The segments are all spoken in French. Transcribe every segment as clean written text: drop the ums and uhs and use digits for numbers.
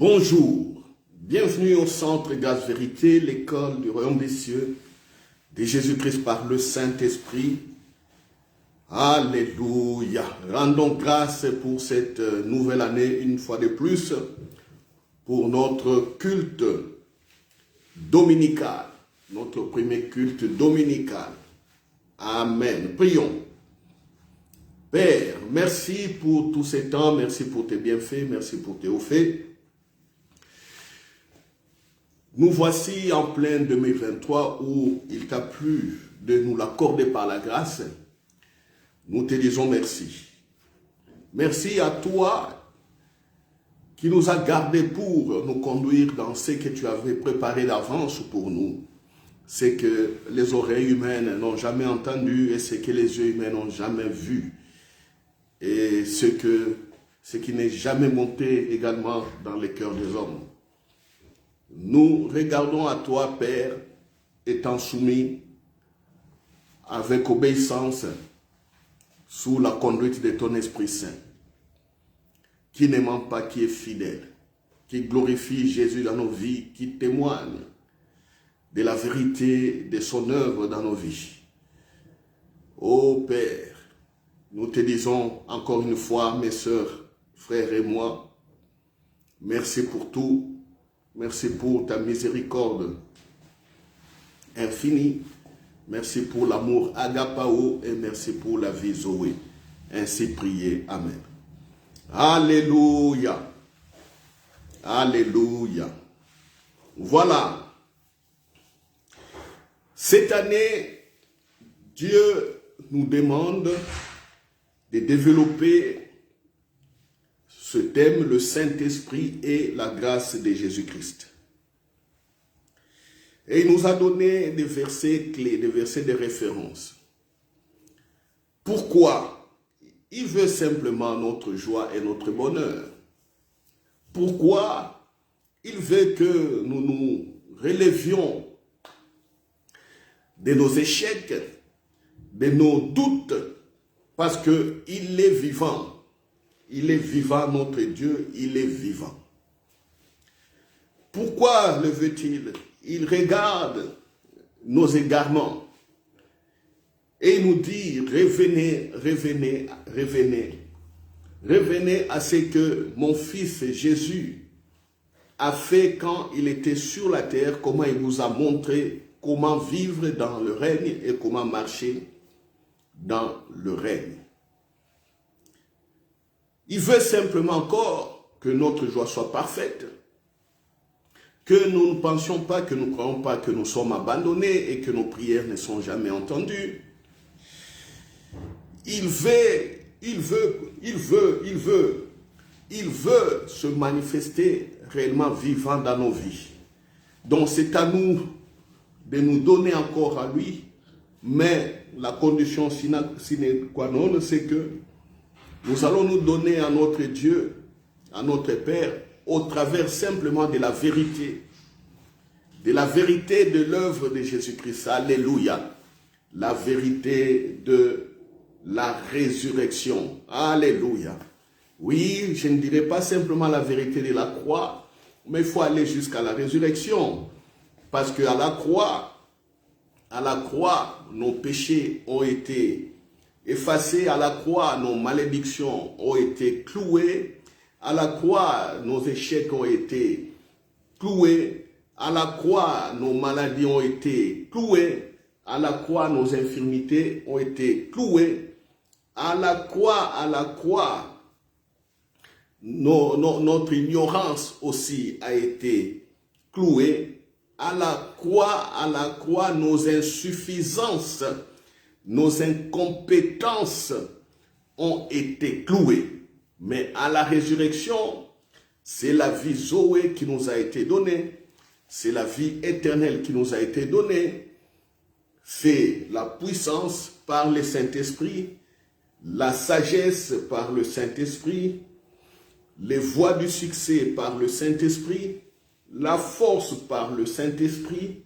Bonjour, bienvenue au Centre Grâce Vérité, l'école du royaume des cieux, de Jésus-Christ par le Saint-Esprit. Alléluia. Rendons grâce pour cette nouvelle année, une fois de plus, pour notre culte dominical, notre premier culte dominical. Amen. Prions. Père, merci pour tous ces temps, merci pour tes bienfaits, merci pour tes hauts faits. Nous voici en plein 2023 où il t'a plu de nous l'accorder par la grâce. Nous te disons merci. Merci à toi qui nous a gardés pour nous conduire dans ce que tu avais préparé d'avance pour nous. Ce que les oreilles humaines n'ont jamais entendu et ce que les yeux humains n'ont jamais vu. Et ce qui n'est jamais monté également dans les cœurs des hommes. Nous regardons à toi, Père, étant soumis avec obéissance sous la conduite de ton Esprit Saint, qui ne ment pas, qui est fidèle, qui glorifie Jésus dans nos vies, qui témoigne de la vérité de son œuvre dans nos vies. Ô Père, nous te disons encore une fois, mes sœurs, frères et moi, merci pour tout. Merci pour ta miséricorde infinie. Merci pour l'amour agapao et merci pour la vie Zoé. Ainsi prié. Amen. Alléluia. Alléluia. Voilà. Cette année, Dieu nous demande de développer ce thème, le Saint-Esprit et la grâce de Jésus-Christ. Et il nous a donné des versets clés, des versets de référence. Pourquoi? Il veut simplement notre joie et notre bonheur. Pourquoi? Il veut que nous nous relevions de nos échecs, de nos doutes, parce qu'il est vivant. Il est vivant, notre Dieu, il est vivant. Pourquoi le veut-il? Il regarde nos égarements et il nous dit, revenez, revenez, revenez. Revenez à ce que mon fils Jésus a fait quand il était sur la terre, comment il vous a montré comment vivre dans le règne et comment marcher dans le règne. Il veut simplement encore que notre joie soit parfaite, que nous ne pensions pas, que nous ne croyons pas que nous sommes abandonnés et que nos prières ne sont jamais entendues. Il veut se manifester réellement vivant dans nos vies. Donc c'est à nous de nous donner encore à lui, mais la condition sine qua non, c'est que nous allons nous donner à notre Dieu, à notre Père, au travers simplement de la vérité de l'œuvre de Jésus-Christ. Alléluia. La vérité de la résurrection. Alléluia. Oui, je ne dirais pas simplement la vérité de la croix, mais il faut aller jusqu'à la résurrection. Parce qu'à la croix, nos péchés ont été effacés, à la croix, nos malédictions ont été clouées, à la croix, nos échecs ont été cloués, à la croix, nos maladies ont été clouées, à la croix, nos infirmités ont été clouées, à la croix, notre ignorance aussi a été clouée, à la croix, nos insuffisances, nos incompétences ont été clouées. Mais à la résurrection, c'est la vie Zoé qui nous a été donnée. C'est la vie éternelle qui nous a été donnée. C'est la puissance par le Saint-Esprit, la sagesse par le Saint-Esprit, les voies du succès par le Saint-Esprit, la force par le Saint-Esprit,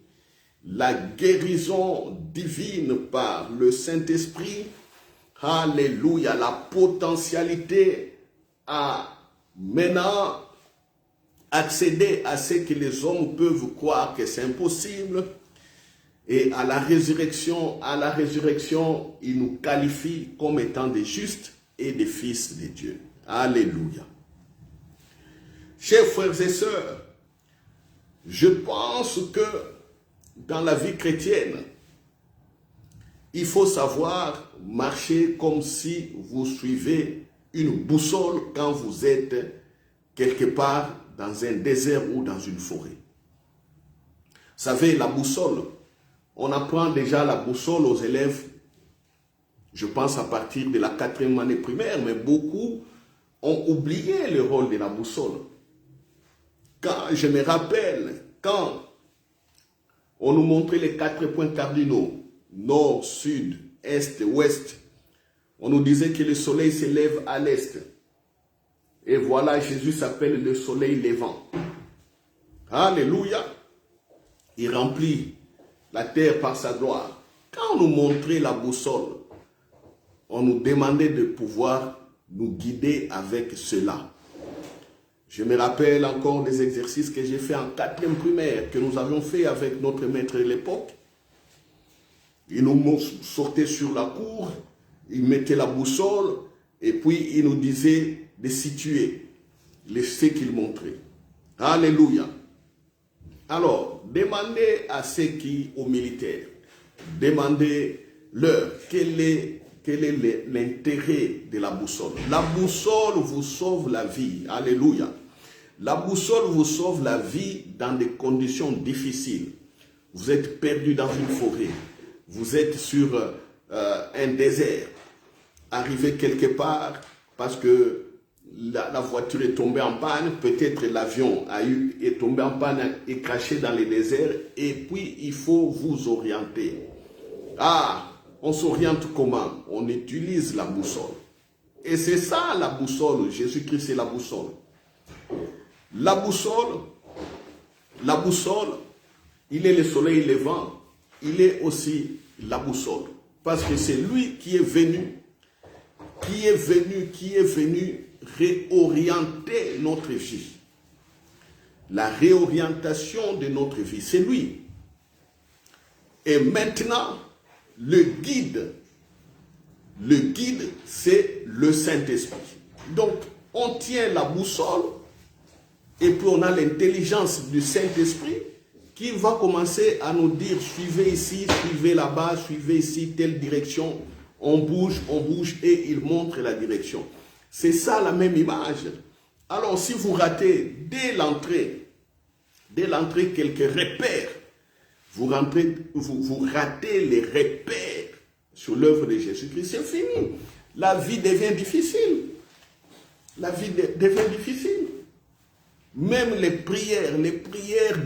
la guérison divine par le Saint-Esprit, alléluia, la potentialité à maintenant accéder à ce que les hommes peuvent croire que c'est impossible. Et à la résurrection, il nous qualifie comme étant des justes et des fils de Dieu. Alléluia. Chers frères et sœurs, je pense que dans la vie chrétienne, il faut savoir marcher comme si vous suivez une boussole quand vous êtes quelque part dans un désert ou dans une forêt. Vous savez, la boussole, on apprend déjà la boussole aux élèves, je pense à partir de la 4e année primaire, mais beaucoup ont oublié le rôle de la boussole. Quand je me rappelle, quand on nous montrait les 4 points cardinaux, nord, sud, est, ouest, on nous disait que le soleil s'élève à l'est. Et voilà, Jésus s'appelle le soleil levant. Alléluia. Il remplit la terre par sa gloire. Quand on nous montrait la boussole, on nous demandait de pouvoir nous guider avec cela. Je me rappelle encore des exercices que j'ai fait en 4e primaire, que nous avions fait avec notre maître de l'époque. Il nous sortait sur la cour, il mettait la boussole, et puis il nous disait de situer ce qu'il montrait. Alléluia. Alors, demandez à ceux qui, aux militaires, demandez-leur quel est l'intérêt de la boussole. La boussole vous sauve la vie. Alléluia. La boussole vous sauve la vie dans des conditions difficiles. Vous êtes perdu dans une forêt. Vous êtes sur un désert. Arrivé quelque part parce que la voiture est tombée en panne. Peut-être l'avion est tombé en panne et craché dans le désert. Et puis, il faut vous orienter. Ah! On s'oriente comment? On utilise la boussole. Et c'est ça la boussole. Jésus-Christ est la boussole. La boussole, il est le soleil levant. Il est aussi la boussole. Parce que c'est lui qui est venu réorienter notre vie. La réorientation de notre vie, c'est lui. Et maintenant, le guide, c'est le Saint-Esprit. Donc, on tient la boussole et puis on a l'intelligence du Saint-Esprit qui va commencer à nous dire, suivez ici, suivez là-bas, suivez ici, telle direction. On bouge et il montre la direction. C'est ça la même image. Alors, si vous ratez dès l'entrée quelques repères, vous ratez les repères sur l'œuvre de Jésus-Christ, c'est fini. La vie devient difficile. La vie devient difficile. Même les prières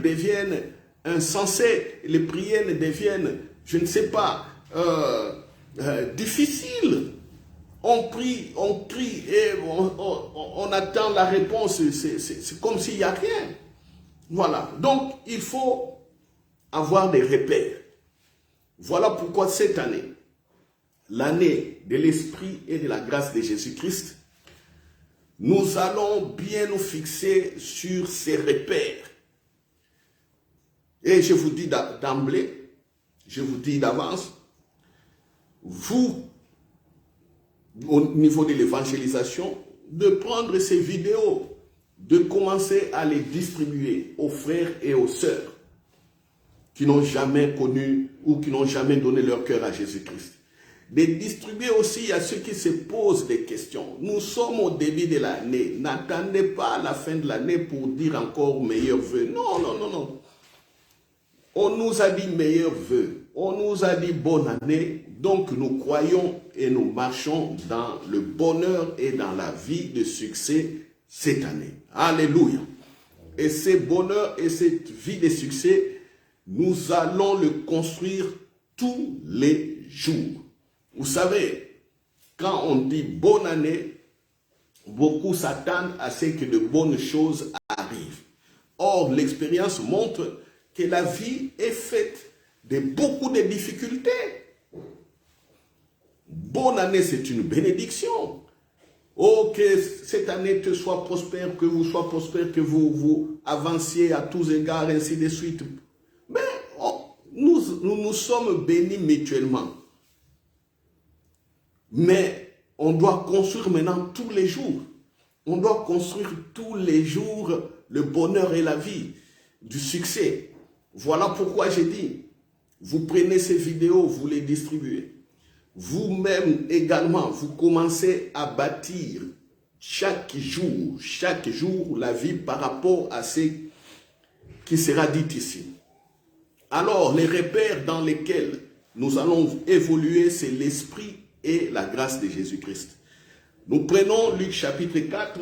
deviennent insensées. Les prières deviennent, je ne sais pas, difficiles. On prie, on crie et on attend la réponse. C'est comme s'il n'y a rien. Voilà. Donc, il faut avoir des repères. Voilà pourquoi cette année, l'année de l'Esprit et de la grâce de Jésus-Christ, nous allons bien nous fixer sur ces repères. Et je vous dis d'emblée, je vous dis d'avance, vous, au niveau de l'évangélisation, de prendre ces vidéos, de commencer à les distribuer aux frères et aux sœurs qui n'ont jamais connu ou qui n'ont jamais donné leur cœur à Jésus-Christ. De distribuer aussi à ceux qui se posent des questions. Nous sommes au début de l'année. N'attendez pas la fin de l'année pour dire encore meilleurs vœux. Non, non, non, non. On nous a dit meilleurs vœux. On nous a dit bonne année. Donc nous croyons et nous marchons dans le bonheur et dans la vie de succès cette année. Alléluia. Et ce bonheur et cette vie de succès, nous allons le construire tous les jours. Vous savez, quand on dit bonne année, beaucoup s'attendent à ce que de bonnes choses arrivent. Or, l'expérience montre que la vie est faite de beaucoup de difficultés. Bonne année, c'est une bénédiction. Oh, que cette année te soit prospère, que vous soyez prospère, que vous avanciez à tous égards, ainsi de suite. Mais nous sommes bénis mutuellement. Mais on doit construire maintenant tous les jours. On doit construire tous les jours le bonheur et la vie, du succès. Voilà pourquoi j'ai dit, vous prenez ces vidéos, vous les distribuez. Vous-même également, vous commencez à bâtir chaque jour la vie par rapport à ce qui sera dit ici. Alors, les repères dans lesquels nous allons évoluer, c'est l'esprit et la grâce de Jésus-Christ. Nous prenons Luc chapitre 4.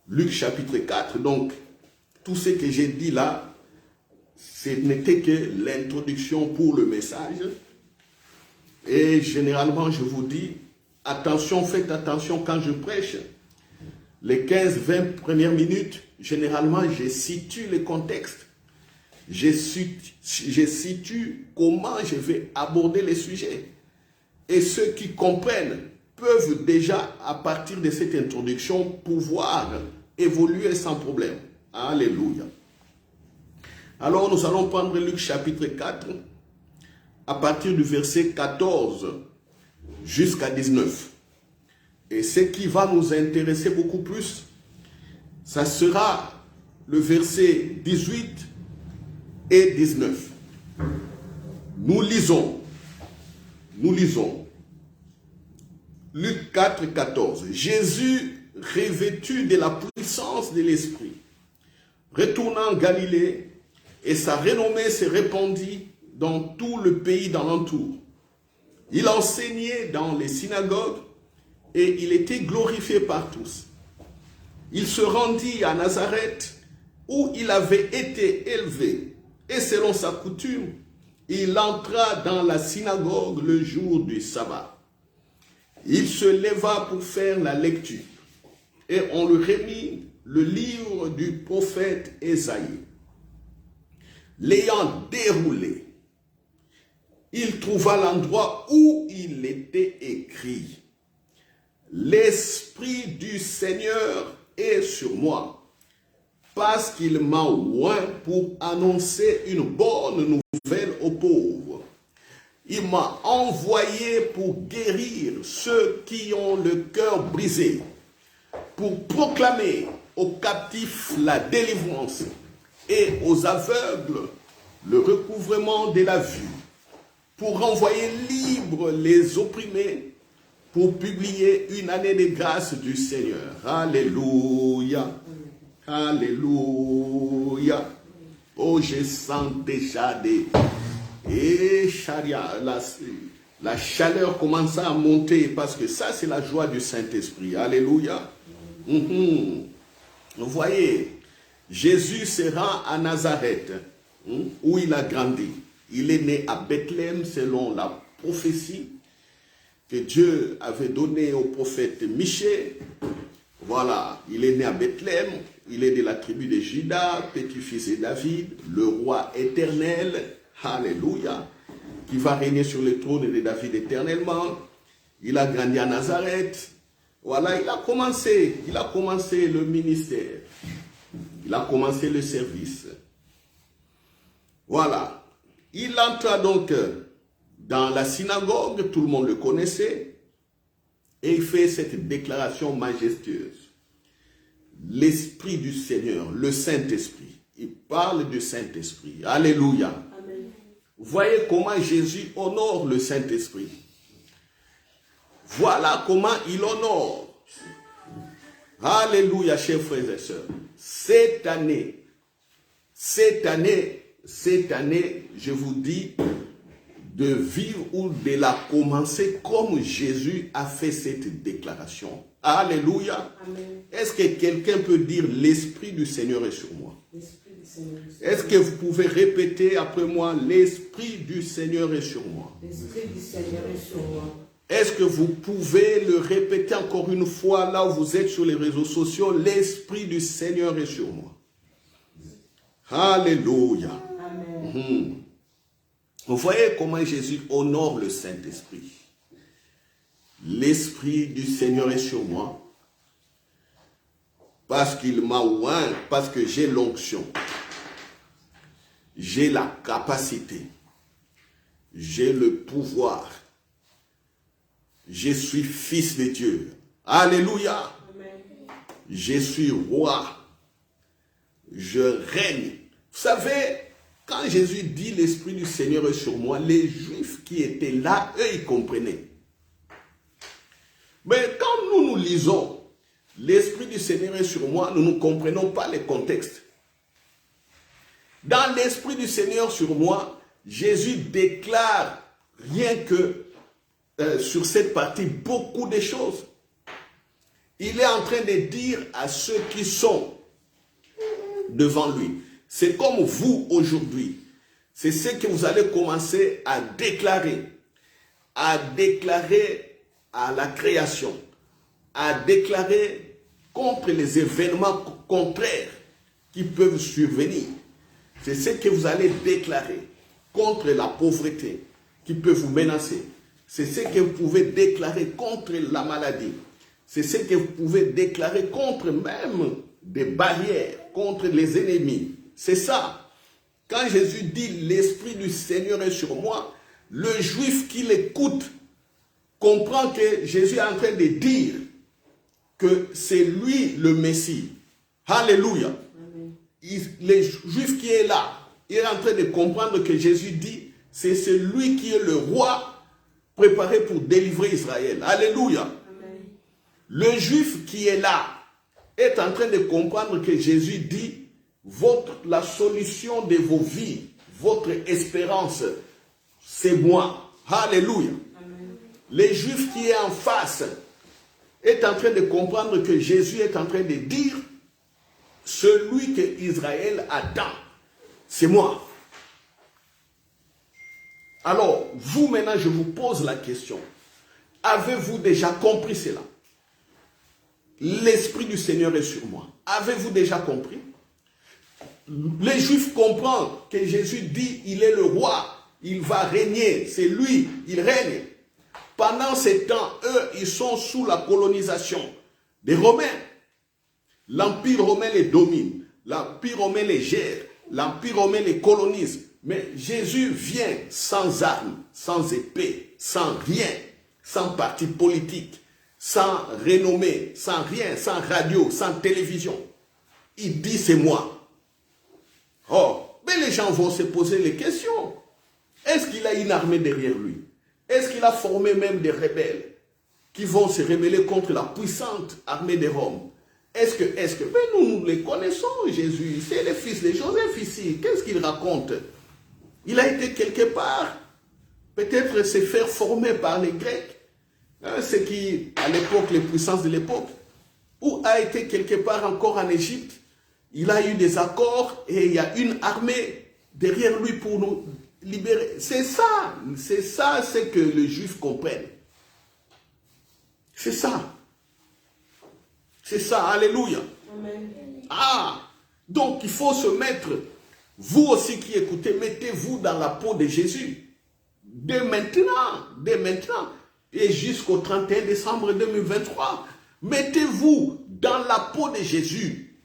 Luc chapitre 4, donc, tout ce que j'ai dit là, ce n'était que l'introduction pour le message. Et généralement, je vous dis, attention, faites attention quand je prêche. Les 15-20 premières minutes, généralement, je situe le contexte. Je situe comment je vais aborder les sujets. Et ceux qui comprennent peuvent déjà, à partir de cette introduction, pouvoir évoluer sans problème. Alléluia. Alors, nous allons prendre Luc chapitre 4, à partir du verset 14 jusqu'à 19. Et ce qui va nous intéresser beaucoup plus, ça sera le verset 18 et 19. Nous lisons Luc 4, 14. Jésus, revêtu de la puissance de l'Esprit, retournant en Galilée, et sa renommée se répandit dans tout le pays d'alentour. Il enseignait dans les synagogues et il était glorifié par tous. Il se rendit à Nazareth où il avait été élevé et selon sa coutume, il entra dans la synagogue le jour du sabbat. Il se leva pour faire la lecture et on lui remit le livre du prophète Ésaïe. L'ayant déroulé, il trouva l'endroit où il était écrit « L'Esprit du Seigneur est sur moi, parce qu'il m'a oint pour annoncer une bonne nouvelle aux pauvres. Il m'a envoyé pour guérir ceux qui ont le cœur brisé, pour proclamer aux captifs la délivrance et aux aveugles le recouvrement de la vue, pour renvoyer libres les opprimés, pour publier une année de grâce du Seigneur. Alléluia. Alléluia. Oh, je sens déjà des... Et la chaleur commence à monter parce que ça, c'est la joie du Saint-Esprit. Alléluia. Vous voyez, Jésus se rend à Nazareth, où il a grandi. Il est né à Bethléem selon la prophétie que Dieu avait donnée au prophète Michée. Voilà, il est né à Bethléem, il est de la tribu de Juda, petit-fils de David, le roi éternel, alléluia, qui va régner sur le trône de David éternellement. Il a grandi à Nazareth. Voilà, il a commencé le ministère. Il a commencé le service. Voilà. Il entra donc dans la synagogue, tout le monde le connaissait, et il fait cette déclaration majestueuse. L'Esprit du Seigneur, le Saint-Esprit. Il parle du Saint-Esprit. Alléluia. Amen. Vous voyez comment Jésus honore le Saint-Esprit. Voilà comment il honore. Alléluia, chers frères et sœurs. Cette année, je vous dis de vivre ou de la commencer comme Jésus a fait cette déclaration. Alléluia. Est-ce que quelqu'un peut dire l'Esprit du Seigneur est sur moi? Est-ce que vous pouvez répéter après moi, l'Esprit du Seigneur est sur moi? L'Esprit du Seigneur est sur moi. Est-ce que vous pouvez le répéter encore une fois là où vous êtes sur les réseaux sociaux? L'Esprit du Seigneur est sur moi. Alléluia. Amen. Vous voyez comment Jésus honore le Saint-Esprit. L'Esprit du Seigneur est sur moi. Parce qu'il m'a oint, parce que j'ai l'onction. J'ai la capacité. J'ai le pouvoir. Je suis fils de Dieu. Alléluia. Amen. Je suis roi. Je règne. Vous savez, quand Jésus dit l'Esprit du Seigneur est sur moi, les Juifs qui étaient là, eux, ils comprenaient. Mais quand nous lisons l'Esprit du Seigneur est sur moi, nous ne comprenons pas les contextes. Dans l'Esprit du Seigneur sur moi, Jésus déclare rien que sur cette partie beaucoup de choses. Il est en train de dire à ceux qui sont devant lui. C'est comme vous aujourd'hui. C'est ce que vous allez commencer à déclarer à la création, à déclarer contre les événements contraires qui peuvent survenir. C'est ce que vous allez déclarer contre la pauvreté qui peut vous menacer. C'est ce que vous pouvez déclarer contre la maladie. C'est ce que vous pouvez déclarer contre même des barrières, contre les ennemis. C'est ça. Quand Jésus dit « l'Esprit du Seigneur est sur moi », le juif qui l'écoute comprend que Jésus est en train de dire que c'est lui le Messie. Alléluia. Les juifs qui est là, il est en train de comprendre que Jésus dit c'est celui qui est le roi préparé pour délivrer Israël. Alléluia. Amen. Le juif qui est là est en train de comprendre que Jésus dit la solution de vos vies, votre espérance, c'est moi. Alléluia. Amen. Les juifs qui est en face est en train de comprendre que Jésus est en train de dire celui que Israël attend, c'est moi. Alors, vous maintenant, je vous pose la question. Avez-vous déjà compris cela? L'Esprit du Seigneur est sur moi. Avez-vous déjà compris? Les Juifs comprennent que Jésus dit, il est le roi, il va régner, c'est lui, il règne. Pendant ce temps, eux, ils sont sous la colonisation des Romains. L'Empire romain les domine, l'Empire romain les gère, l'Empire romain les colonise. Mais Jésus vient sans armes, sans épée, sans rien, sans parti politique, sans renommée, sans rien, sans radio, sans télévision. Il dit c'est moi. Oh, mais les gens vont se poser les questions. Est-ce qu'il a une armée derrière lui? Est-ce qu'il a formé même des rebelles qui vont se rebeller contre la puissante armée de Rome? Est-ce que, mais nous les connaissons, Jésus, c'est le fils de Joseph ici, qu'est-ce qu'il raconte? Il a été quelque part, peut-être se faire former par les Grecs, hein, ce qui, à l'époque, les puissances de l'époque, ou a été quelque part encore en Égypte, il a eu des accords et il y a une armée derrière lui pour nous libérer. C'est ça ce que les Juifs comprennent. C'est ça. C'est ça, alléluia. Amen. Ah, donc il faut se mettre, vous aussi qui écoutez, mettez-vous dans la peau de Jésus. Dès maintenant, et jusqu'au 31 décembre 2023. Mettez-vous dans la peau de Jésus.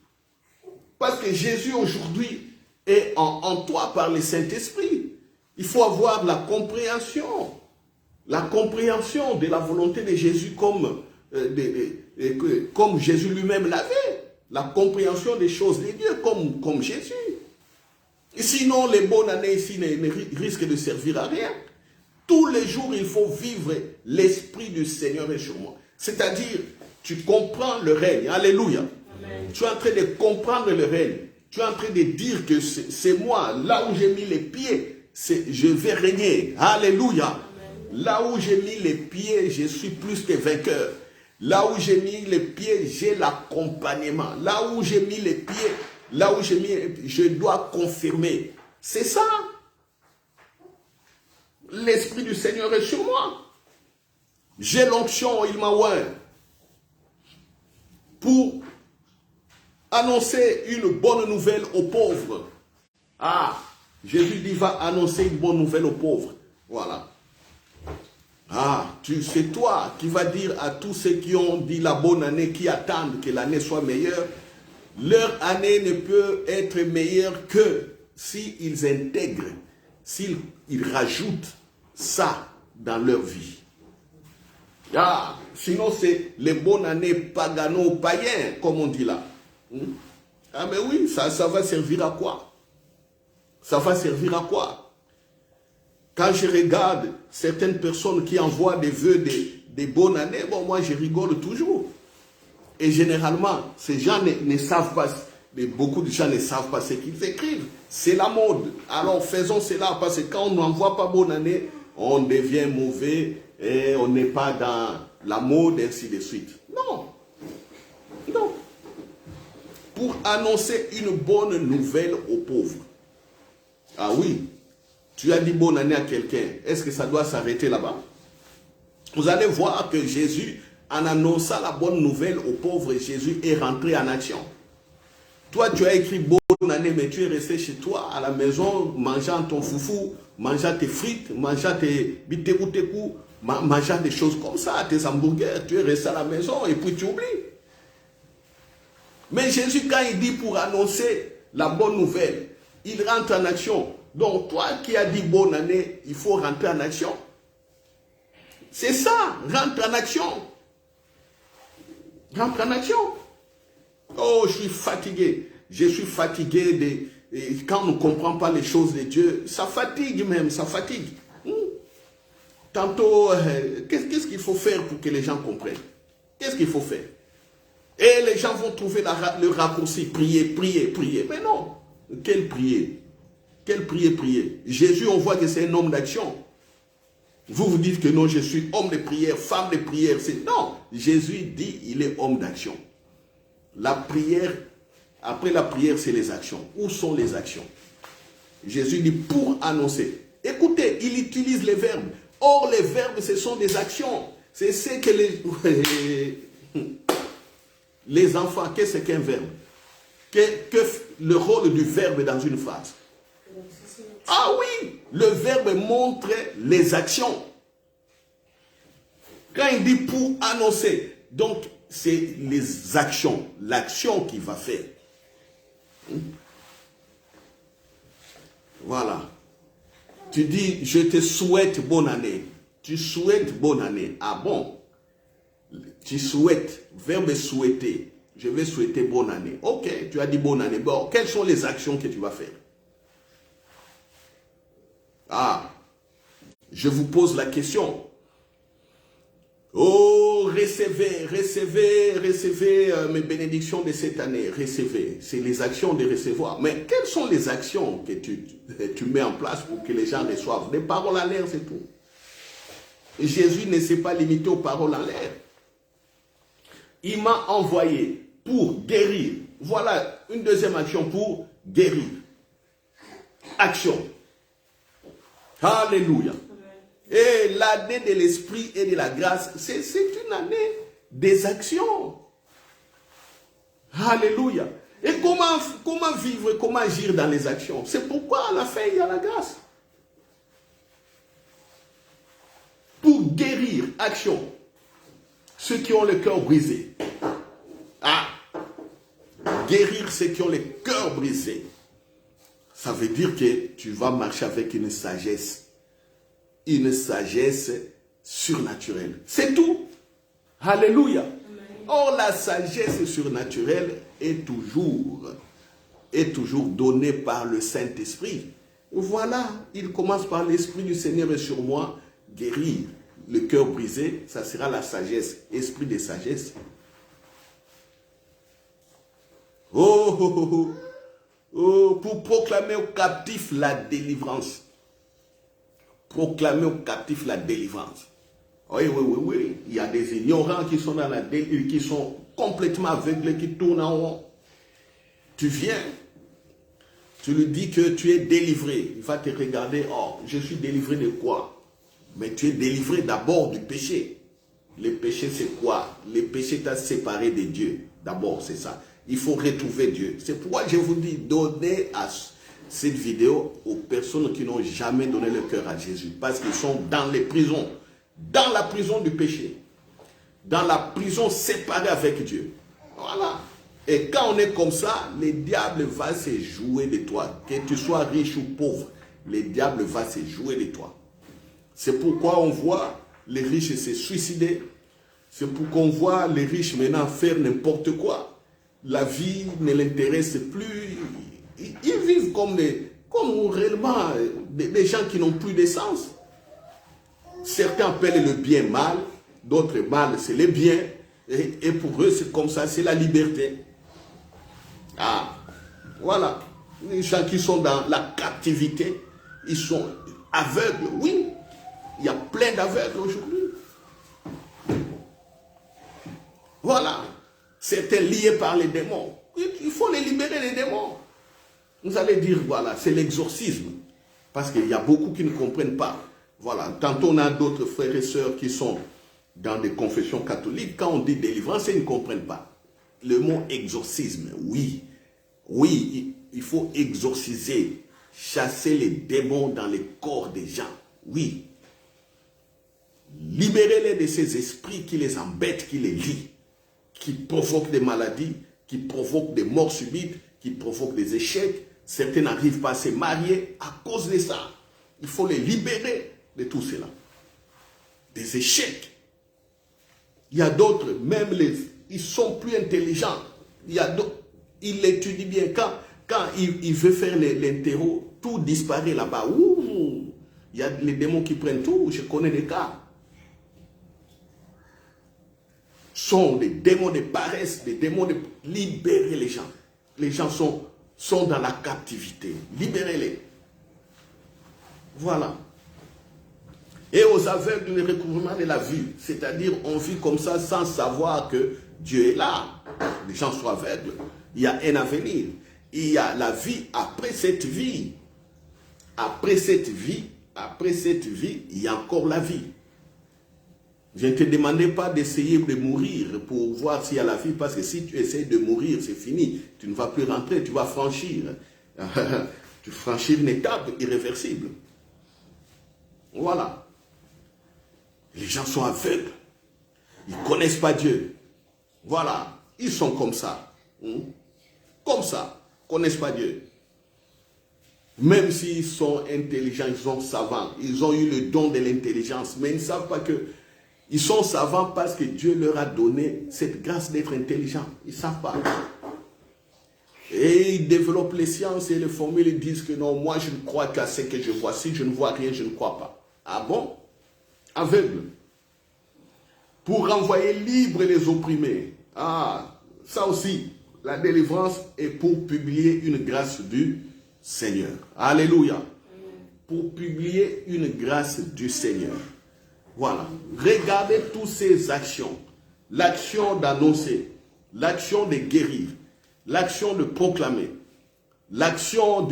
Parce que Jésus aujourd'hui est en toi par le Saint-Esprit. Il faut avoir la compréhension de la volonté de Jésus comme Jésus lui-même l'avait, la compréhension des choses de Dieu comme Jésus. Et sinon, les bonnes années ici ne risquent de servir à rien. Tous les jours, il faut vivre l'Esprit du Seigneur est sur moi. C'est-à-dire, tu comprends le règne. Alléluia. Amen. Tu es en train de comprendre le règne. Tu es en train de dire que c'est moi, là où j'ai mis les pieds, je vais régner. Alléluia. Amen. Là où j'ai mis les pieds, je suis plus que vainqueur. Là où j'ai mis les pieds, j'ai l'accompagnement. Là où j'ai mis les pieds, je dois confirmer. C'est ça. L'Esprit du Seigneur est sur moi. J'ai l'onction, il m'a oint pour annoncer une bonne nouvelle aux pauvres. Ah, Jésus dit va annoncer une bonne nouvelle aux pauvres. Voilà. Ah, c'est toi qui vas dire à tous ceux qui ont dit la bonne année, qui attendent que l'année soit meilleure, leur année ne peut être meilleure que s'ils intègrent, s'ils rajoutent ça dans leur vie. Ah, sinon c'est les bonnes années pagano-païens, comme on dit là. Ah mais oui, ça va servir à quoi? Ça va servir à quoi? Quand je regarde certaines personnes qui envoient des vœux des bonnes années, bon, moi je rigole toujours. Et généralement, ces gens ne savent pas, beaucoup de gens ne savent pas ce qu'ils écrivent. C'est la mode. Alors faisons cela, parce que quand on n'envoie pas bonne année, on devient mauvais et on n'est pas dans la mode, ainsi de suite. Non. Non. Pour annoncer une bonne nouvelle aux pauvres. Ah oui, tu as dit bonne année à quelqu'un. Est-ce que ça doit s'arrêter là-bas? Vous allez voir que Jésus, en annonçant la bonne nouvelle aux pauvres, Jésus est rentré en action. Toi, tu as écrit bonne année, mais tu es resté chez toi, à la maison, mangeant ton foufou, mangeant tes frites, mangeant tes bitérou-tékou, mangeant des choses comme ça, tes hamburgers. Tu es resté à la maison et puis tu oublies. Mais Jésus, quand il dit pour annoncer la bonne nouvelle, il rentre en action. Donc, toi qui as dit bonne année, il faut rentrer en action. C'est ça, rentre en action. Rentre en action. Oh, je suis fatigué. Je suis fatigué quand on ne comprend pas les choses de Dieu. Ça fatigue même, ça fatigue. Tantôt, qu'est-ce qu'il faut faire pour que les gens comprennent? Qu'est-ce qu'il faut faire? Et les gens vont trouver le raccourci. Prier, prier, prier. Mais non. Quel prier? Quel prier, prier? Jésus, on voit que c'est un homme d'action. Vous vous dites que non, je suis homme de prière, femme de prière. Non, Jésus dit il est homme d'action. La prière, après la prière, c'est les actions. Où sont les actions? Jésus dit pour annoncer. Écoutez, il utilise les verbes. Or, les verbes, ce sont des actions. C'est ce que les enfants, qu'est-ce qu'un verbe? Que le rôle du verbe dans une phrase? Ah oui, le verbe montre les actions. Quand il dit pour annoncer, donc c'est les actions, l'action qu'il va faire. Voilà. Tu dis, je te souhaite bonne année. Tu souhaites bonne année. Ah bon? Tu souhaites, verbe souhaiter. Je vais souhaiter bonne année. Ok, tu as dit bonne année. Bon, quelles sont les actions que tu vas faire? Ah, je vous pose la question. Oh, recevez mes bénédictions de cette année. Recevez. C'est les actions de recevoir. Mais quelles sont les actions que tu mets en place pour que les gens reçoivent? Des paroles en l'air, c'est tout. Et Jésus ne s'est pas limité aux paroles en l'air. Il m'a envoyé pour guérir. Voilà une deuxième action pour guérir. Action. Alléluia. Et l'année de l'esprit et de la grâce, c'est une année des actions. Alléluia. Et comment vivre, comment agir dans les actions? C'est pourquoi à la fin, il y a la grâce. Pour guérir, action. Ceux qui ont le cœur brisé. Ah, guérir ceux qui ont le cœur brisé. Ça veut dire que tu vas marcher avec une sagesse surnaturelle. C'est tout. Alléluia. Amen. Or, la sagesse surnaturelle est toujours donnée par le Saint-Esprit. Voilà, il commence par l'Esprit du Seigneur est sur moi, guérir le cœur brisé, ça sera la sagesse, esprit de sagesse. Pour proclamer aux captifs la délivrance. Proclamer aux captifs la délivrance. Oui. Il y a des ignorants qui sont qui sont complètement aveugles, qui tournent en rond. Tu viens, tu lui dis que tu es délivré. Il va te regarder, oh, je suis délivré de quoi? Mais tu es délivré d'abord du péché. Le péché, c'est quoi? Le péché t'a séparé de Dieu. D'abord, c'est ça. Il faut retrouver Dieu. C'est pourquoi je vous dis, donnez à cette vidéo aux personnes qui n'ont jamais donné leur cœur à Jésus. Parce qu'ils sont dans les prisons. dans la prison du péché, dans la prison séparée avec Dieu. Voilà. Et quand on est comme ça, le diable va se jouer de toi. Que tu sois riche ou pauvre, le diable va se jouer de toi. C'est pourquoi on voit les riches se suicider. C'est pourquoi on voit les riches maintenant faire n'importe quoi. La vie ne l'intéresse plus. Ils vivent comme réellement des gens qui n'ont plus d'essence. Certains appellent le bien mal, d'autres mal, c'est le bien. Et pour eux, c'est comme ça, c'est la liberté. Ah, voilà. Les gens qui sont dans la captivité, ils sont aveugles, oui. Il y a plein d'aveugles aujourd'hui. Voilà. Certains liés par les démons. Il faut les libérer, les démons. Vous allez dire, voilà, c'est l'exorcisme. Parce qu'il y a beaucoup qui ne comprennent pas. Voilà. Tantôt, on a d'autres frères et sœurs qui sont dans des confessions catholiques. Quand on dit délivrance, ils ne comprennent pas. Le mot exorcisme, oui. Oui, il faut exorciser, chasser les démons dans les corps des gens. Oui. Libérez-les de ces esprits qui les embêtent, qui les lient, qui provoquent des maladies, qui provoquent des morts subites, qui provoquent des échecs. Certains n'arrivent pas à se marier à cause de ça. Il faut les libérer de tout cela. Des échecs. Il y a d'autres, même ils sont plus intelligents. Il y a d'autres, ils l'étudient bien. Quand il veut faire l'interro, tout disparaît là-bas. Il y a les démons qui prennent tout. Je connais des cas. Sont des démons de paresse, des démons de libérer les gens. Les gens sont dans la captivité. Libérez-les. Voilà. Et aux aveugles, le recouvrement de la vue. C'est-à-dire, on vit comme ça sans savoir que Dieu est là. Les gens sont aveugles. Il y a un avenir. Il y a la vie après cette vie. Après cette vie, il y a encore la vie. Je ne te demandais pas d'essayer de mourir pour voir s'il y a la vie, parce que si tu essaies de mourir, c'est fini. Tu ne vas plus rentrer, tu vas franchir. Tu franchis une étape irréversible. Voilà. Les gens sont aveugles. Ils ne connaissent pas Dieu. Voilà. Ils sont comme ça. Comme ça. Ils ne connaissent pas Dieu. Même s'ils sont intelligents, ils sont savants. Ils ont eu le don de l'intelligence. Mais ils ne savent pas que ils sont savants parce que Dieu leur a donné cette grâce d'être intelligents. Ils ne savent pas. Et ils développent les sciences et les formules. Ils disent que non, moi je ne crois qu'à ce que je vois. Si je ne vois rien, je ne crois pas. Ah bon? Aveugle. Pour renvoyer libres les opprimés. Ah, ça aussi, la délivrance est pour publier une grâce du Seigneur. Alléluia. Pour publier une grâce du Seigneur. Voilà. Regardez toutes ces actions. L'action d'annoncer, l'action de guérir, l'action de proclamer, l'action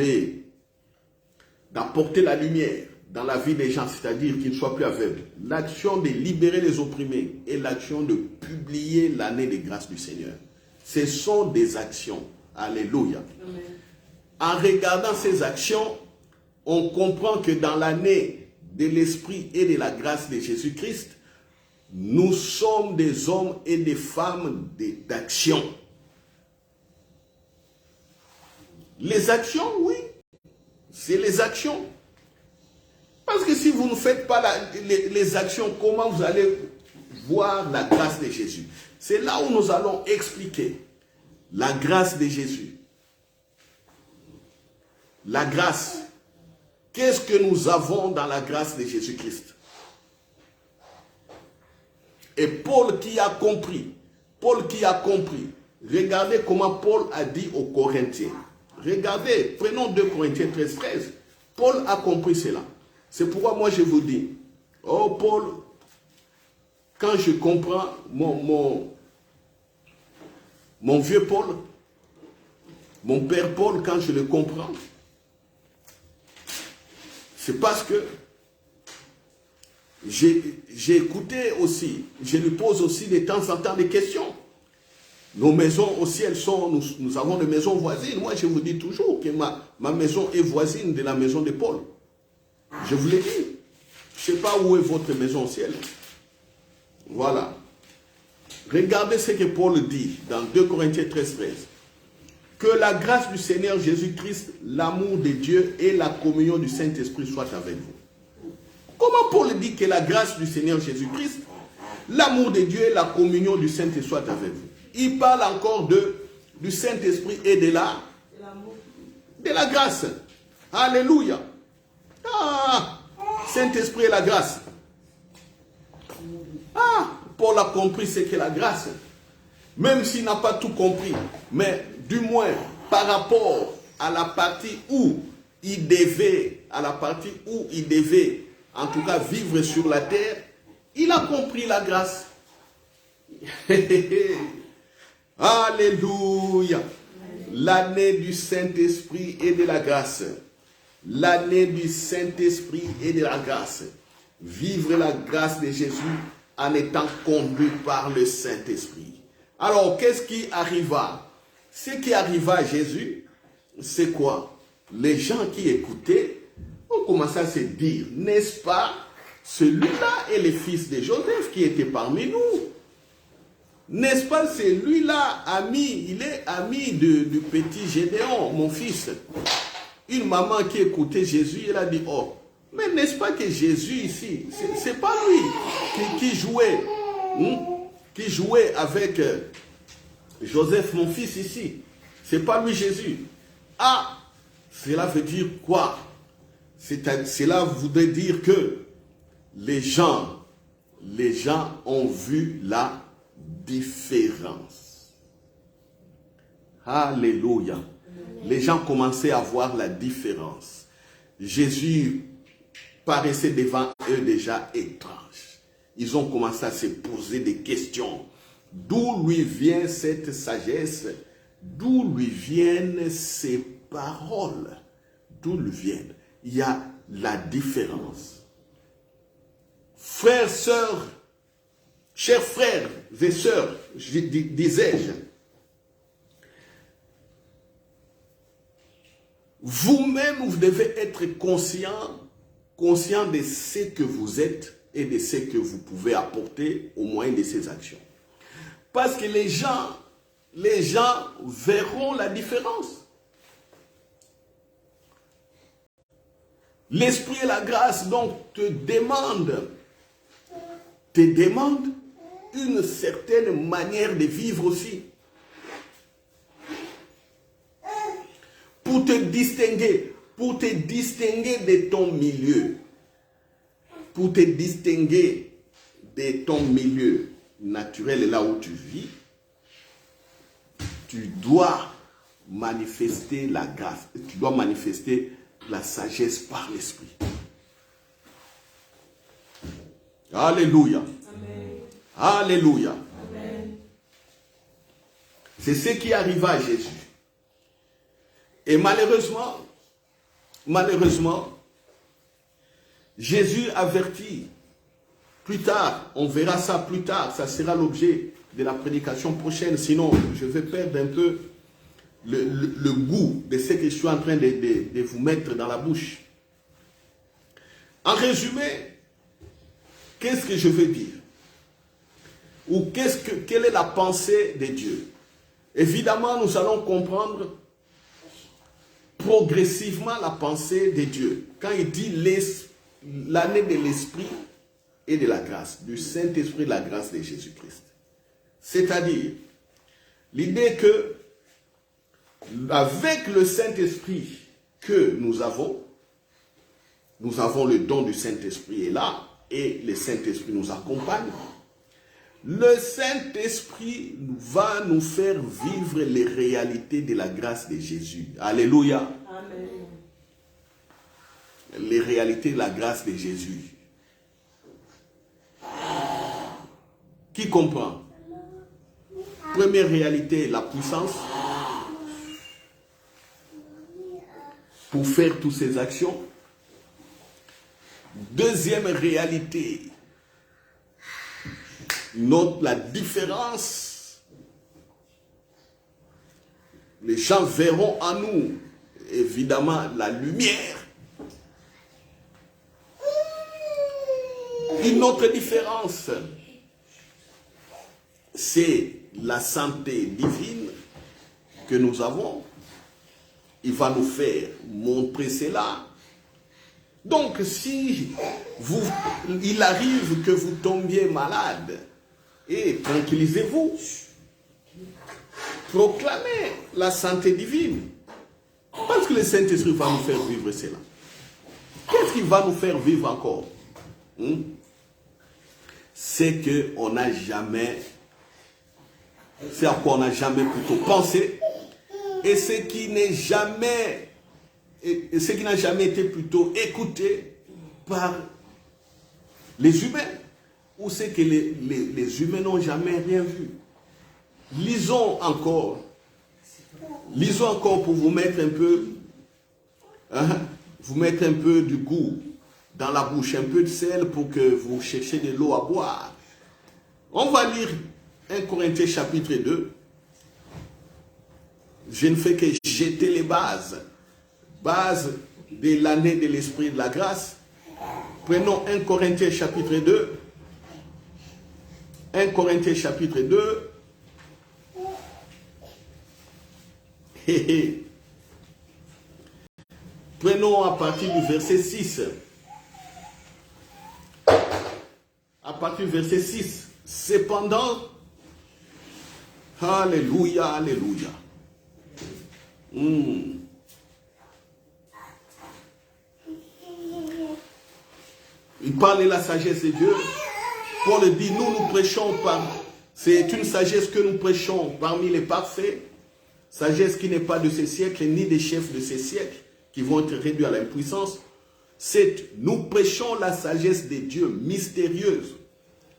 d'apporter la lumière dans la vie des gens, c'est-à-dire qu'ils ne soient plus aveugles, l'action de libérer les opprimés et l'action de publier l'année des grâces du Seigneur. Ce sont des actions. Alléluia. Amen. En regardant ces actions, on comprend que dans l'année de l'Esprit et de la grâce de Jésus-Christ, nous sommes des hommes et des femmes d'action. Les actions, oui, c'est les actions. Parce que si vous ne faites pas les actions, comment vous allez voir la grâce de Jésus? C'est là où nous allons expliquer la grâce de Jésus. La grâce. Qu'est-ce que nous avons dans la grâce de Jésus-Christ? Et Paul qui a compris, regardez comment Paul a dit aux Corinthiens. Regardez, prenons 2 Corinthiens 13. Paul a compris cela. C'est pourquoi moi je vous dis, oh Paul, quand je comprends mon vieux Paul, mon père Paul, quand je le comprends, c'est parce que j'ai écouté aussi, je lui pose aussi de temps en temps des questions. Nos maisons aussi, nous avons des maisons voisines. Moi, je vous dis toujours que ma maison est voisine de la maison de Paul. Je vous l'ai dit. Je ne sais pas où est votre maison au ciel. Voilà. Regardez ce que Paul dit dans 2 Corinthiens 13, 13. Que la grâce du Seigneur Jésus-Christ, l'amour de Dieu et la communion du Saint-Esprit soient avec vous. Comment Paul dit que la grâce du Seigneur Jésus-Christ, l'amour de Dieu et la communion du Saint-Esprit soient avec vous? Il parle encore du Saint-Esprit et de la grâce. Alléluia. Ah, Saint-Esprit et la grâce. Ah, Paul a compris ce qu'est la grâce. Même s'il n'a pas tout compris, mais du moins par rapport à la partie où il devait, en tout cas vivre sur la terre, il a compris la grâce. Alléluia. L'année du Saint-Esprit et de la grâce. L'année du Saint-Esprit et de la grâce. Vivre la grâce de Jésus en étant conduit par le Saint-Esprit. Alors, qu'est-ce qui arriva? Ce qui arriva à Jésus, c'est quoi? Les gens qui écoutaient ont commencé à se dire, n'est-ce pas, celui-là est le fils de Joseph qui était parmi nous. N'est-ce pas, celui-là, ami, il est ami du petit Gédéon, mon fils. Une maman qui écoutait Jésus, elle a dit, oh, mais n'est-ce pas que Jésus ici, c'est pas lui qui jouait avec Joseph, mon fils ici. C'est pas lui Jésus. Ah, cela veut dire quoi? Cela voudrait dire que les gens ont vu la différence. Alléluia. Les gens commençaient à voir la différence. Jésus paraissait devant eux déjà étrange. Ils ont commencé à se poser des questions. D'où lui vient cette sagesse? D'où lui viennent ces paroles? D'où lui viennent? Il y a la différence. Frères, sœurs, chers frères et sœurs, disais-je, vous-même, vous devez être conscient de ce que vous êtes et de ce que vous pouvez apporter au moyen de ces actions. Parce que les gens verront la différence. L'esprit et la grâce donc te demandent une certaine manière de vivre aussi. Pour te distinguer de ton milieu. Pour te distinguer de ton milieu naturel, là où tu vis, tu dois manifester la grâce, tu dois manifester la sagesse par l'esprit. Alléluia. Amen. Alléluia. Amen. C'est ce qui arriva à Jésus. Et malheureusement, Jésus avertit. Plus tard, on verra ça plus tard, ça sera l'objet de la prédication prochaine, sinon je vais perdre un peu le goût de ce que je suis en train de vous mettre dans la bouche. En résumé, qu'est-ce que je veux dire? Ou quelle est la pensée de Dieu? Évidemment, nous allons comprendre progressivement la pensée de Dieu. Quand il dit l'année de l'Esprit et de la grâce, du Saint-Esprit, de la grâce de Jésus-Christ. C'est-à-dire, l'idée que, avec le Saint-Esprit que nous avons le don du Saint-Esprit est là, et le Saint-Esprit nous accompagne. Le Saint-Esprit va nous faire vivre les réalités de la grâce de Jésus. Alléluia. Amen. Les réalités de la grâce de Jésus. Qui comprend? Première réalité, la puissance pour faire toutes ces actions. Deuxième réalité, la différence. Les gens verront en nous, évidemment, la lumière. Une autre différence, c'est la santé divine que nous avons. Il va nous faire montrer cela. Donc, si il arrive que vous tombiez malade, et tranquillisez-vous, proclamez la santé divine. Parce que le Saint-Esprit va nous faire vivre cela. Qu'est-ce qu'il va nous faire vivre encore? C'est qu'on n'a jamais, c'est à quoi on n'a jamais plutôt pensé, et ce qui n'est jamais, et ce qui n'a jamais été plutôt écouté par les humains, ou ce que les humains n'ont jamais rien vu. Lisons encore pour vous mettre un peu, du goût dans la bouche, un peu de sel pour que vous cherchiez de l'eau à boire. On va lire 1 Corinthiens chapitre 2. Je ne fais que jeter les bases de l'année de l'Esprit de la grâce. Prenons 1 Corinthiens chapitre 2. 1 Corinthiens chapitre 2. Prenons à partir du verset 6. À partir du verset 6. Cependant, alléluia, alléluia. Il parle de la sagesse de Dieu. Paul dit, nous prêchons c'est une sagesse que nous prêchons parmi les parfaits. Sagesse qui n'est pas de ces siècles, ni des chefs de ces siècles, qui vont être réduits à l'impuissance. Nous prêchons la sagesse de Dieu mystérieuse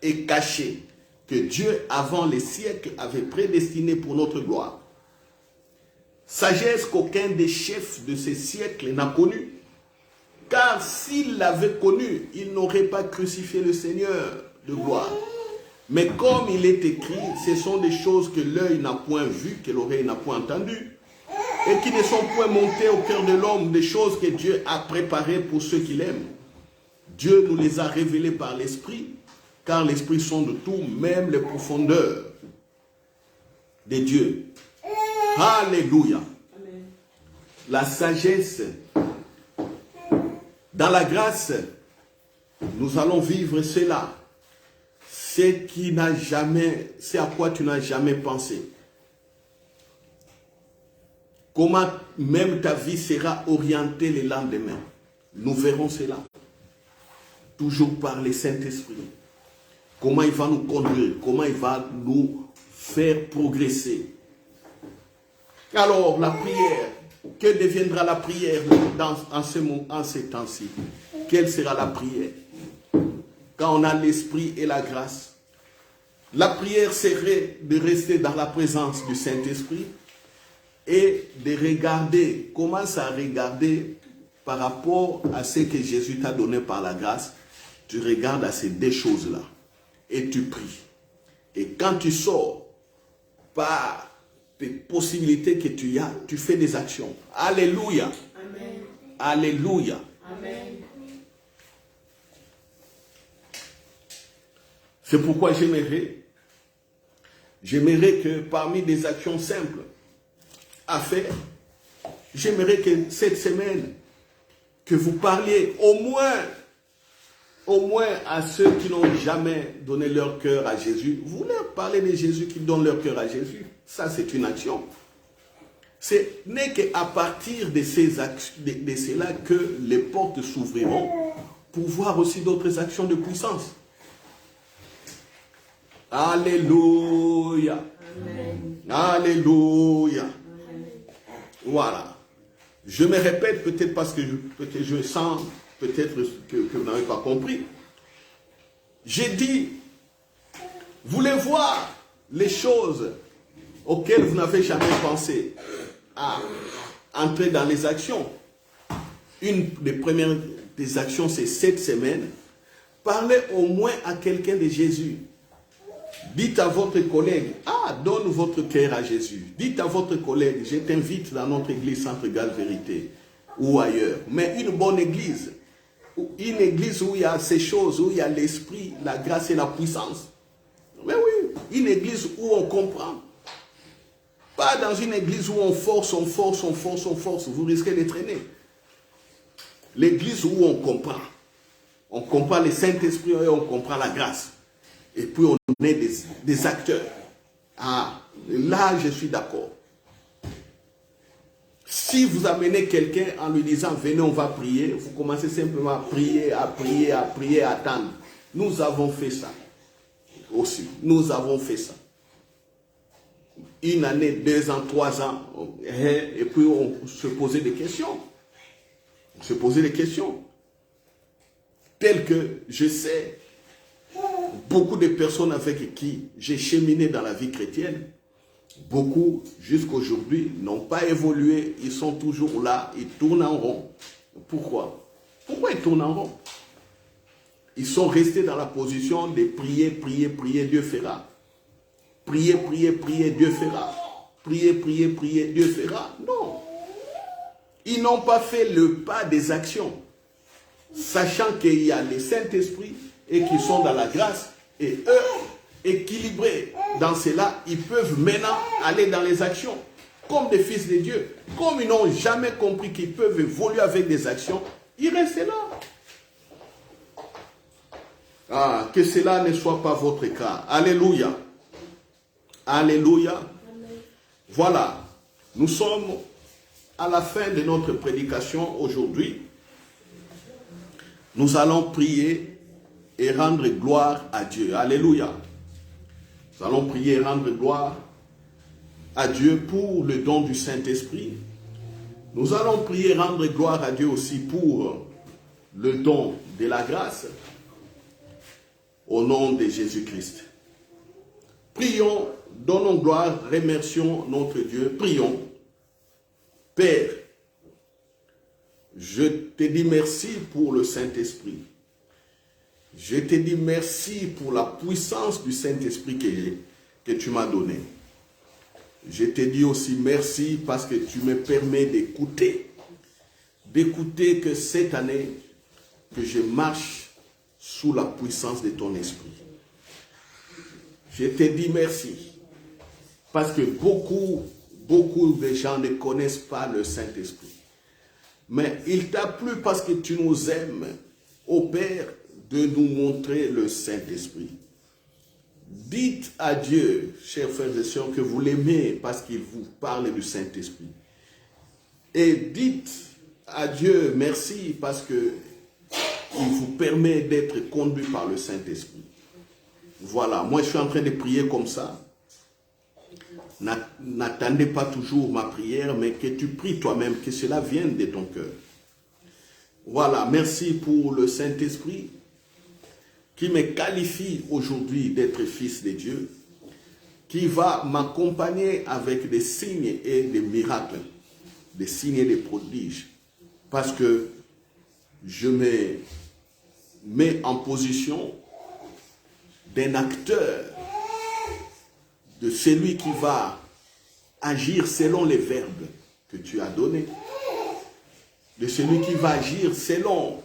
et cachée, que Dieu, avant les siècles, avait prédestinée pour notre gloire. Sagesse qu'aucun des chefs de ces siècles n'a connue. Car s'il l'avait connue, il n'aurait pas crucifié le Seigneur de gloire. Mais comme il est écrit, ce sont des choses que l'œil n'a point vues, que l'oreille n'a point entendues, et qui ne sont point montées au cœur de l'homme, des choses que Dieu a préparées pour ceux qui l'aiment. Dieu nous les a révélées par l'Esprit, car l'Esprit sonde tout, même les profondeurs de Dieu. Alléluia. Amen. La sagesse, dans la grâce, nous allons vivre cela. C'est à quoi tu n'as jamais pensé. Comment même ta vie sera orientée le lendemain. Nous verrons cela. Toujours par le Saint-Esprit. Comment il va nous conduire, comment il va nous faire progresser. Alors, la prière, que deviendra la prière en ces temps-ci? Quelle sera la prière? Quand on a l'Esprit et la grâce. La prière serait de rester dans la présence du Saint-Esprit et de regarder, commence à regarder par rapport à ce que Jésus t'a donné par la grâce. Tu regardes à ces deux choses-là et tu pries. Et quand tu sors par les possibilités que tu as, tu fais des actions. Alléluia. Amen. Alléluia. Amen. C'est pourquoi j'aimerais que parmi des actions simples à faire, j'aimerais que cette semaine, que vous parliez au moins à ceux qui n'ont jamais donné leur cœur à Jésus. Vous leur parlez de Jésus qui donne leur cœur à Jésus. Ça, c'est une action. Ce n'est qu'à partir de cela que les portes s'ouvriront pour voir aussi d'autres actions de puissance. Alléluia. Amen. Alléluia. Amen. Voilà. Je me répète peut-être parce que je sens peut-être que vous n'avez pas compris. J'ai dit, vous voulez voir les choses auxquelles vous n'avez jamais pensé à entrer dans les actions. Une des premières des actions, c'est cette semaine. Parlez au moins à quelqu'un de Jésus. Dites à votre collègue, donne votre cœur à Jésus. Dites à votre collègue, je t'invite dans notre église Centre Égale Vérité ou ailleurs. Mais une bonne église. Une église où il y a ces choses, où il y a l'esprit, la grâce et la puissance. Mais oui, une église où on comprend. Pas dans une église où on force, on force, on force, on force. Vous risquez de traîner. L'église où on comprend. On comprend le Saint-Esprit et on comprend la grâce. Et puis on est des acteurs. Ah, là je suis d'accord. Si vous amenez quelqu'un en lui disant venez on va prier, vous commencez simplement à prier, à prier, à prier, à attendre. Nous avons fait ça aussi. Nous avons fait ça. Une année, 2 ans, 3 ans, et puis on se posait des questions. On se posait des questions. Telles que je sais, beaucoup de personnes avec qui j'ai cheminé dans la vie chrétienne, beaucoup jusqu'à aujourd'hui n'ont pas évolué, ils sont toujours là, ils tournent en rond. Pourquoi? Pourquoi ils tournent en rond? Ils sont restés dans la position de prier, prier, prier, Dieu fera. Prier, prier, prier, Dieu fera. Prier, prier, prier, Dieu fera. Non. Ils n'ont pas fait le pas des actions, sachant qu'il y a le Saint-Esprit et qu'ils sont dans la grâce, et eux, équilibrés dans cela, ils peuvent maintenant aller dans les actions, comme des fils de Dieu. Comme ils n'ont jamais compris qu'ils peuvent évoluer avec des actions, ils restent là. Ah, que cela ne soit pas votre cas. Alléluia. Alléluia. Voilà, nous sommes à la fin de notre prédication aujourd'hui. Nous allons prier et rendre gloire à Dieu. Alléluia. Nous allons prier et rendre gloire à Dieu pour le don du Saint-Esprit. Nous allons prier et rendre gloire à Dieu aussi pour le don de la grâce. Au nom de Jésus-Christ. Prions, donnons gloire, remercions notre Dieu. Prions. Père, je te dis merci pour le Saint-Esprit. Je te dis merci pour la puissance du Saint-Esprit que tu m'as donné. Je te dis aussi merci parce que tu me permets d'écouter que cette année, que je marche sous la puissance de ton esprit. Je te dis merci parce que beaucoup de gens ne connaissent pas le Saint-Esprit. Mais il t'a plu parce que tu nous aimes, ô Père, de nous montrer le Saint-Esprit. Dites à Dieu, chers frères et sœurs, que vous l'aimez parce qu'il vous parle du Saint-Esprit. Et dites à Dieu merci parce que il vous permet d'être conduit par le Saint-Esprit. Voilà, moi je suis en train de prier comme ça. N'attendez pas toujours ma prière, mais que tu pries toi-même, que cela vienne de ton cœur. Voilà, merci pour le Saint-Esprit qui me qualifie aujourd'hui d'être fils de Dieu, qui va m'accompagner avec des signes et des miracles, des signes et des prodiges, parce que je me mets en position d'un acteur, de celui qui va agir selon les verbes que tu as donnés, de celui qui va agir selon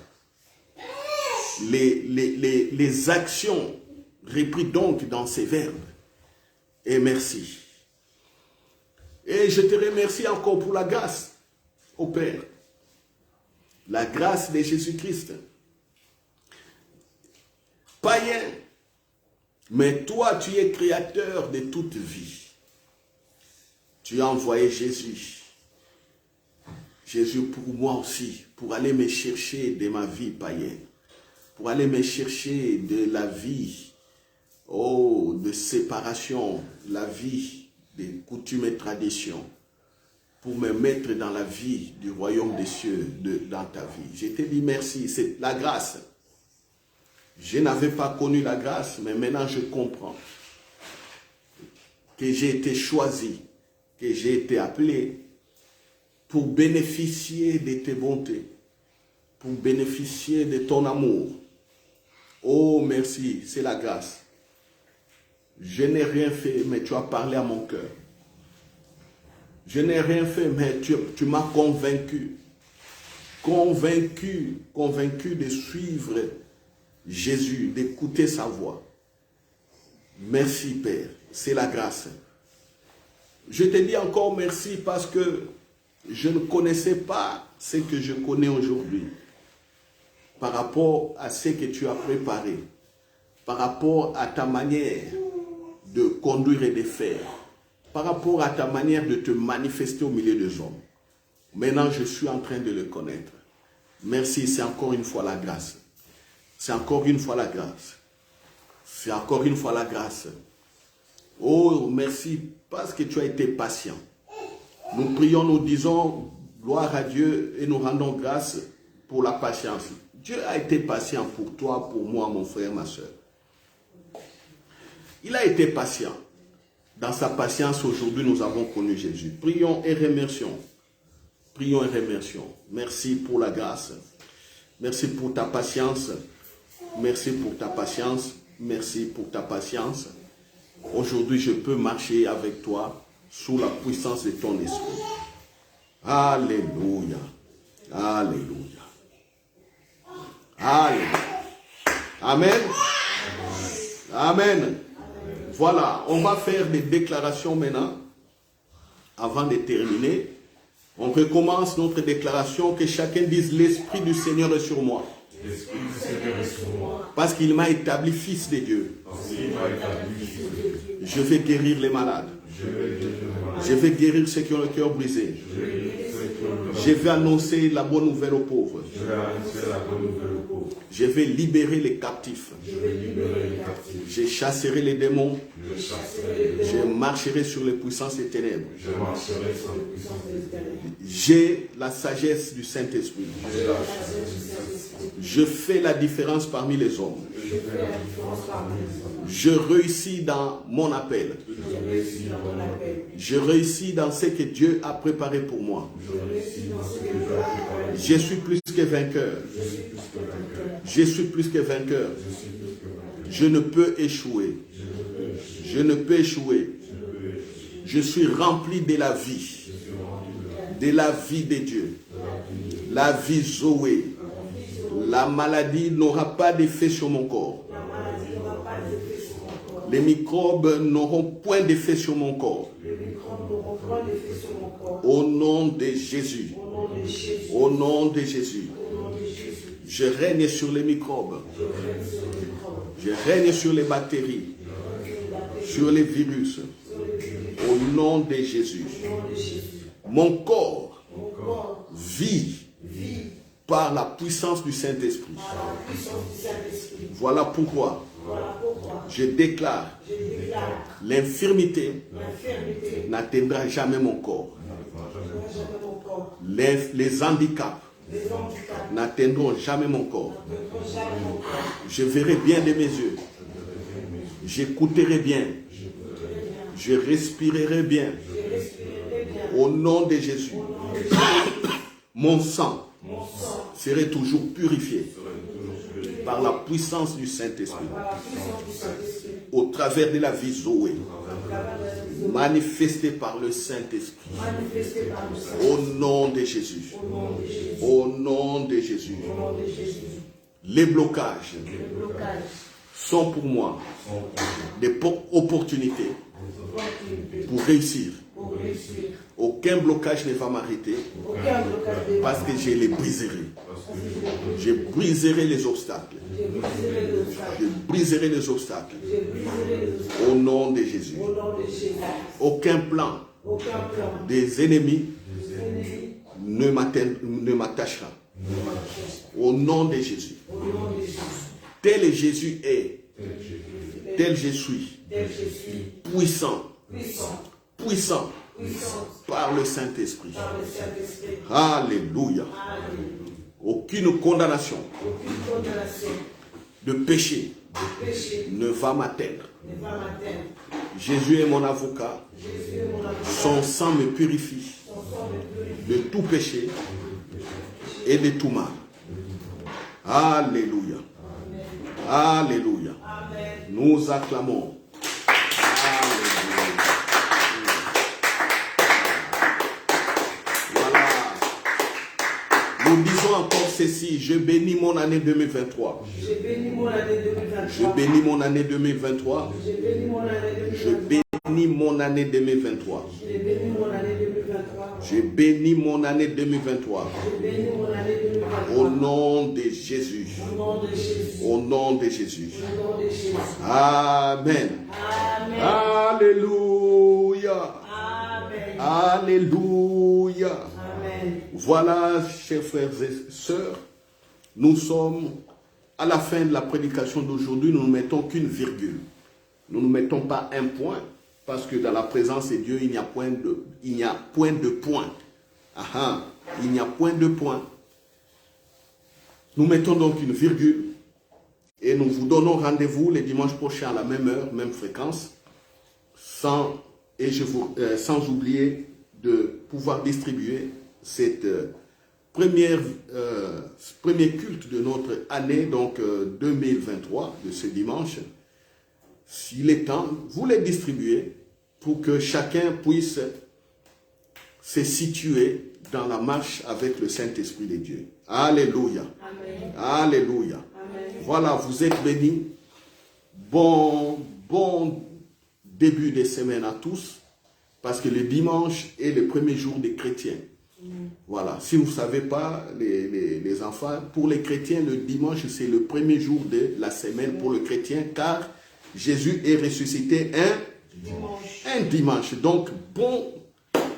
les actions reprises donc dans ces verbes. Et merci. Et je te remercie encore pour la grâce, ô Père, la grâce de Jésus-Christ. Païen, mais toi, tu es créateur de toute vie. Tu as envoyé Jésus. Jésus pour moi aussi, pour aller me chercher de ma vie païenne, pour aller me chercher de la vie, de séparation, la vie des coutumes et traditions, pour me mettre dans la vie du royaume des cieux, dans ta vie. Je te dis merci, c'est la grâce. Je n'avais pas connu la grâce, mais maintenant je comprends que j'ai été choisi, que j'ai été appelé pour bénéficier de tes bontés, pour bénéficier de ton amour. Oh, merci, c'est la grâce. Je n'ai rien fait, mais tu as parlé à mon cœur. Je n'ai rien fait, mais tu m'as convaincu convaincu de suivre Jésus, d'écouter sa voix. Merci Père, c'est la grâce. Je te dis encore merci parce que je ne connaissais pas ce que je connais aujourd'hui par rapport à ce que tu as préparé, par rapport à ta manière de conduire et de faire, par rapport à ta manière de te manifester au milieu des hommes. Maintenant, je suis en train de le connaître. Merci, c'est encore une fois la grâce. C'est encore une fois la grâce. C'est encore une fois la grâce. Oh, merci parce que tu as été patient. Nous prions, nous disons gloire à Dieu et nous rendons grâce pour la patience. Dieu a été patient pour toi, pour moi, mon frère, ma soeur. Il a été patient. Dans sa patience, aujourd'hui, nous avons connu Jésus. Prions et remercions. Prions et remercions. Merci pour la grâce. Merci pour ta patience. Merci pour ta patience. Merci pour ta patience. Aujourd'hui, je peux marcher avec toi sous la puissance de ton esprit. Alléluia. Alléluia. Alléluia. Amen. Amen. Voilà, on va faire des déclarations maintenant. Avant de terminer, on recommence notre déclaration, que chacun dise: l'Esprit du Seigneur est sur moi. L'Esprit du Seigneur est sur moi. Parce qu'il m'a établi fils de Dieu. Je vais guérir les malades. Je vais guérir ceux qui ont le cœur brisé. Je vais annoncer la bonne nouvelle aux pauvres. Je vais libérer les captifs. Je chasserai les démons. Je marcherai sur les puissances des ténèbres. J'ai la sagesse du Saint-Esprit. Je fais la différence parmi les hommes. Je réussis dans mon appel. Je réussis dans ce que Dieu a préparé pour moi. Je suis plus que vainqueur. Je suis plus que vainqueur. Je ne peux échouer. Je ne peux échouer. Je suis rempli de la vie. De la vie de Dieu. La vie Zoé. La maladie n'aura pas d'effet sur mon corps. Les microbes n'auront point d'effet sur mon corps. Au nom de Jésus. Au nom de Jésus. Je règne sur les microbes. Je règne sur les bactéries. Sur les virus. Au nom de Jésus. Mon corps vit par la puissance du Saint-Esprit. Voilà pourquoi je déclare l'infirmité n'atteindra jamais mon corps. Les handicaps n'atteindront jamais mon corps. Je verrai bien de mes yeux. J'écouterai bien. Je respirerai bien. Au nom de Jésus. Mon sang serait toujours purifié par la puissance du Saint-Esprit, au travers de la vie Zoé, manifestée par le Saint-Esprit, au nom de Jésus, au nom de Jésus. Les blocages sont pour moi des opportunités pour réussir. Aucun blocage ne va m'arrêter parce que je les briserai. Je briserai les obstacles. Je briserai les obstacles. Au nom de Jésus. Aucun plan des ennemis ne m'attachera. Au nom de Jésus. Tel Jésus est, tel je suis, puissant, puissant par le Saint-Esprit. Alléluia. Aucune condamnation de péché ne va m'atteindre. Jésus est mon avocat. Son sang me purifie de tout péché et de tout mal. Alléluia. Alléluia. Nous acclamons. Nous disons encore ceci, je bénis mon année 2023. Je bénis mon année 2023. Je bénis mon année 2023. Je bénis mon année 2023. Je bénis mon année 2023. Je bénis mon année 2023. Je bénis mon année 2023. Je bénis mon année 2023. Au nom de Jésus. Au nom de Jésus. Au nom de Jésus. Au nom de Jésus. Amen. Amen. Alléluia. Amen. Alléluia. Amen. Voilà, chers frères et sœurs, nous sommes à la fin de la prédication d'aujourd'hui. Nous ne mettons qu'une virgule. Nous ne mettons pas un point, parce que dans la présence de Dieu, il n'y a point de point. Aha, il n'y a point de point. Nous mettons donc une virgule et nous vous donnons rendez-vous les dimanches prochains à la même heure, même fréquence, sans oublier de pouvoir distribuer cette premier culte de notre année, donc 2023, de ce dimanche. S'il est temps, vous les distribuez pour que chacun puisse se situer dans la marche avec le Saint-Esprit de Dieu. Alléluia. Amen. Alléluia. Amen. Voilà, vous êtes bénis. Bon début de semaine à tous, parce que le dimanche est le premier jour des chrétiens. Voilà, si vous ne savez pas, les enfants, pour les chrétiens, le dimanche, c'est le premier jour de la semaine pour le chrétien, car Jésus est ressuscité un dimanche. Donc, bon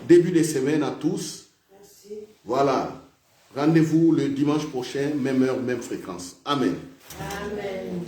début de semaine à tous. Merci. Voilà, rendez-vous le dimanche prochain, même heure, même fréquence. Amen. Amen.